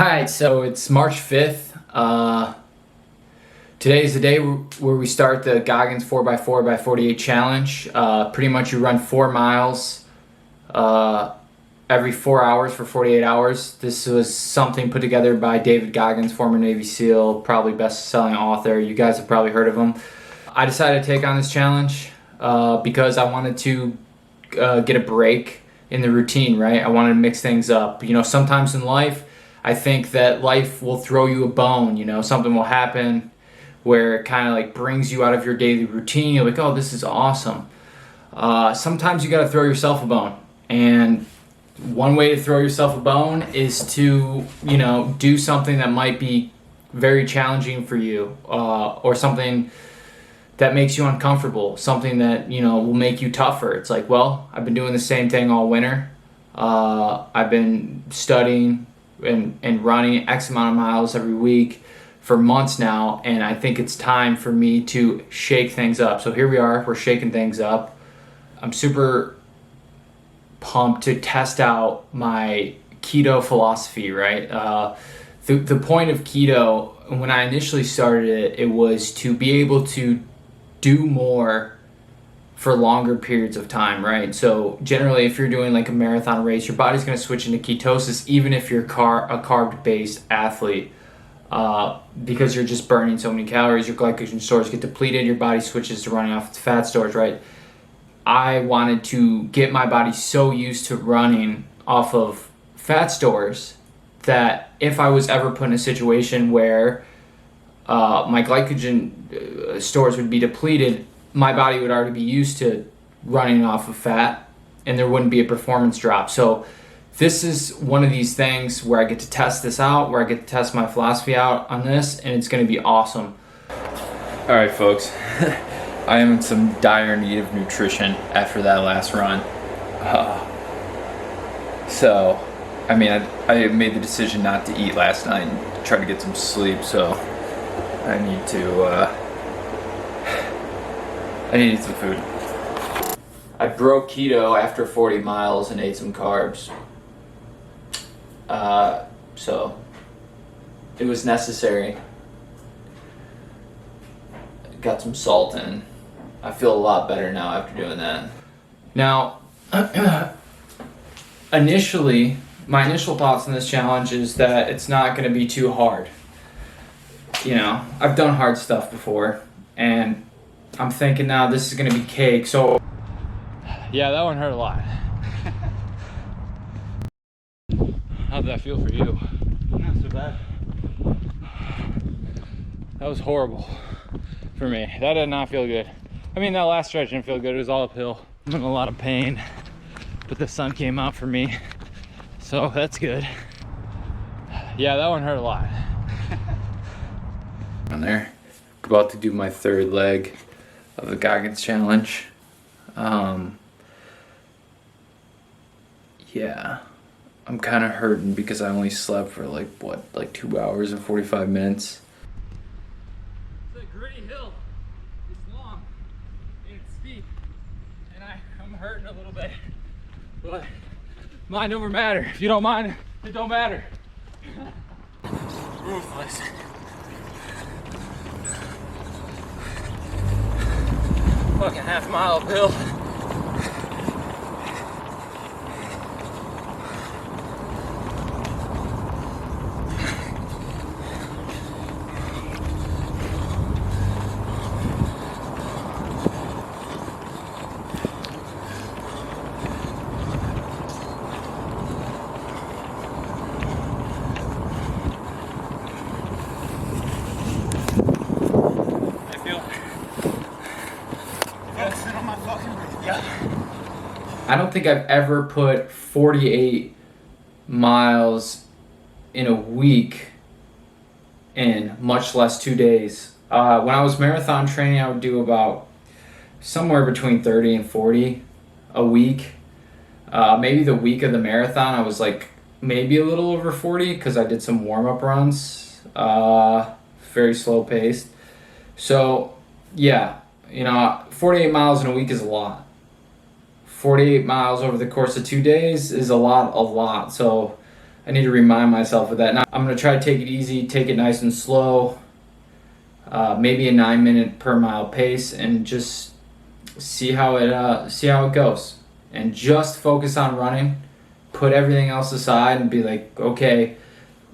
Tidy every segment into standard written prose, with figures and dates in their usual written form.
Alright, so it's March 5th. Today is the day where we start the Goggins 4x4x48 challenge. Pretty much you run 4 miles every 4 hours for 48 hours. This was something put together by David Goggins, former Navy SEAL, probably best-selling author. You guys have probably heard of him. I decided to take on this challenge because I wanted to get a break in the routine, right? I wanted to mix things up. You know, sometimes in life, I think that life will throw you a bone, you know, something will happen where it kind of like brings you out of your daily routine. You're like, oh, this is awesome. Sometimes you got to throw yourself a bone. And one way to throw yourself a bone is to, you know, do something that might be very challenging for you, or something that makes you uncomfortable, something that, you know, will make you tougher. It's like, well, I've been doing the same thing all winter. I've been studying and running X amount of miles every week for months now, and I think it's time for me to shake things up. So here we are, we're shaking things up. I'm super pumped to test out my keto philosophy, right? The point of keto, when I initially started it, it was to be able to do more for longer periods of time, right? So generally, if you're doing like a marathon race, your body's going to switch into ketosis, even if you're a carb-based athlete, because you're just burning so many calories, your glycogen stores get depleted, your body switches to running off its fat stores, right? I wanted to get my body so used to running off of fat stores that if I was ever put in a situation where my glycogen stores would be depleted, my body would already be used to running off of fat and there wouldn't be a performance drop. So this is one of these things where I get to test this out, where I get to test my philosophy out on this, and it's going to be awesome. All right, folks. I am in some dire need of nutrition after that last run. So, I mean, I made the decision not to eat last night and try to get some sleep, so I need to, I needed some food. I broke keto after 40 miles and ate some carbs. So it was necessary. Got some salt in. I feel a lot better now after doing that. Now, initially, my initial thoughts on this challenge is that it's not going to be too hard. You know, I've done hard stuff before, and I'm thinking now this is going to be cake. So yeah, that one hurt a lot. How did that feel for you? Not so bad. That was horrible for me. That did not feel good. I mean, that last stretch didn't feel good. It was all uphill. I'm in a lot of pain, but the sun came out for me, so that's good. Yeah, that one hurt a lot. On there, about to do my third leg of the Goggins challenge. Yeah, I'm kind of hurting because I only slept for like 2 hours and 45 minutes. It's a gritty hill. It's long and it's steep, and I'm hurting a little bit, but mind over matter. If you don't mind, it don't matter. Ruthless. Fucking half-mile uphill. I don't think I've ever put 48 miles in a week in, much less 2 days. When I was marathon training, I would do about somewhere between 30 and 40 a week. Maybe the week of the marathon, I was like maybe a little over 40 because I did some warm-up runs, very slow paced. So yeah, you know, 48 miles in a week is a lot. 48 miles over the course of 2 days is a lot. So I need to remind myself of that. Now I'm gonna try to take it easy, take it nice and slow, maybe a 9-minute per mile pace, and just see how it goes. And just focus on running. Put everything else aside and be like, okay,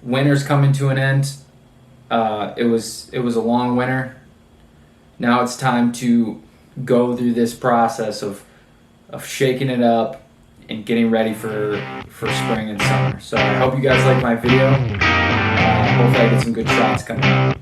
winter's coming to an end. It was a long winter. Now it's time to go through this process of shaking it up and getting ready for spring and summer. So I hope you guys like my video. Hopefully I get some good shots coming up.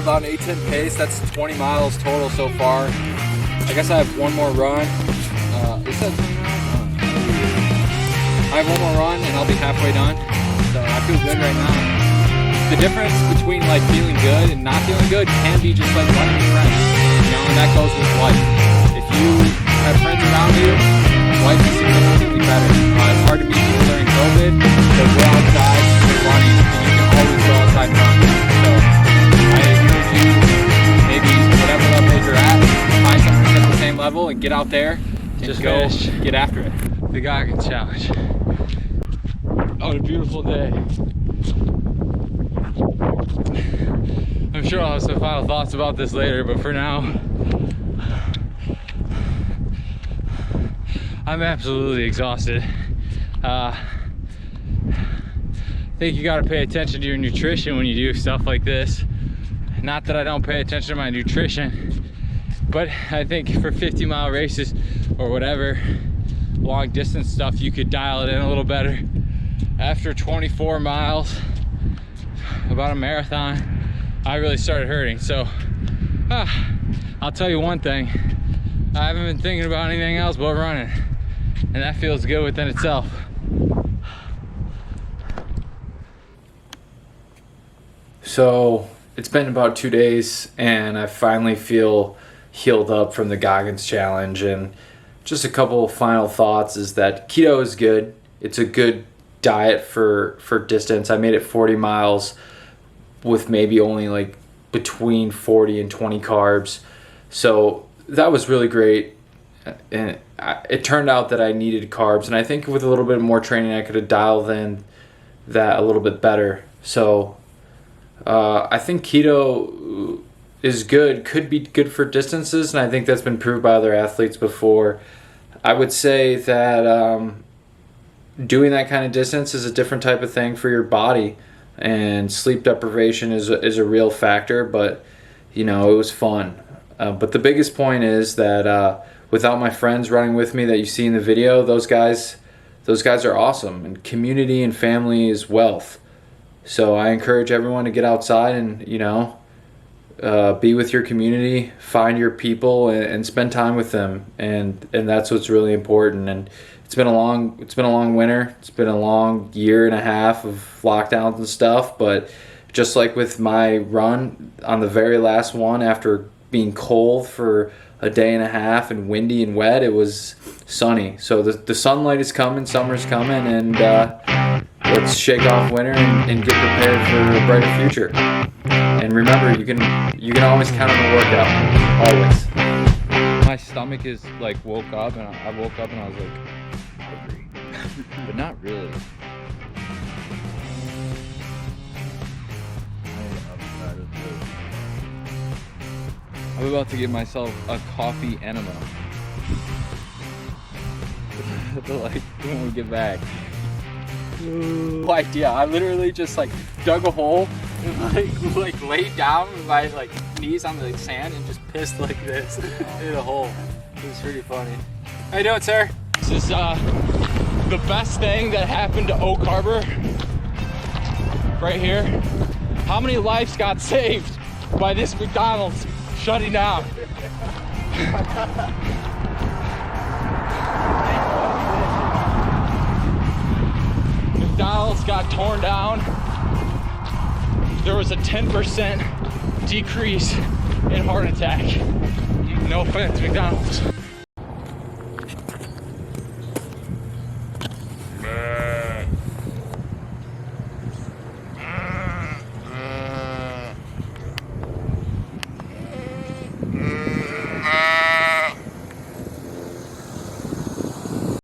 About an 8:10 pace. That's 20 miles total so far. I guess I have one more run. It says I have one more run and I'll be halfway done. So I feel good right now. The difference between like feeling good and not feeling good can be just like running with friends, you know, and that goes with life. If you have friends around you, life is significantly better. It's hard to meet people during COVID, but we're outside, we're running, and you can always go outside and run. So I encourage you, maybe whatever level you're at, find something at the same level and get out there and just go get after it. The Goggins challenge on a beautiful day. I'm sure I'll have some final thoughts about this later, but for now, I'm absolutely exhausted. I think you gotta pay attention to your nutrition when you do stuff like this. Not that I don't pay attention to my nutrition, but I think for 50-mile races or whatever, long distance stuff, you could dial it in a little better. After 24 miles, about a marathon, I really started hurting. So I'll tell you one thing, I haven't been thinking about anything else but running, and that feels good within itself. So it's been about 2 days and I finally feel healed up from the Goggins challenge, and just a couple of final thoughts is that keto is good. It's a good diet for distance. I made it 40 miles with maybe only like between 40 and 20 carbs. So that was really great. And it turned out that I needed carbs, and I think with a little bit more training I could have dialed in that a little bit better. So I think keto is good, could be good for distances, and I think that's been proved by other athletes before. I would say that doing that kind of distance is a different type of thing for your body, and sleep deprivation is a real factor, but you know, it was fun. But the biggest point is that without my friends running with me that you see in the video, those guys are awesome, and community and family is wealth. So I encourage everyone to get outside and, you know, be with your community, find your people, and spend time with them, and that's what's really important. And it's been a long winter. It's been a long year and a half of lockdowns and stuff. But just like with my run on the very last one, after being cold for a day and a half and windy and wet. It was sunny. So the sunlight is coming, summer's coming, and let's shake off winter and get prepared for a brighter future. And remember, you can always count on the workout, always. My stomach is like woke up, and I woke up and I was like hungry, but not really. I'm about to give myself a coffee enema. Like when we get back. No idea. I literally just like dug a hole and like laid down with my like knees on the sand and just pissed like this in a hole. It was pretty funny. How you doing, sir? This is the best thing that happened to Oak Harbor. Right here. How many lives got saved by this McDonald's shutting down? McDonald's got torn down. There was a 10% decrease in heart attack. No offense, McDonald's.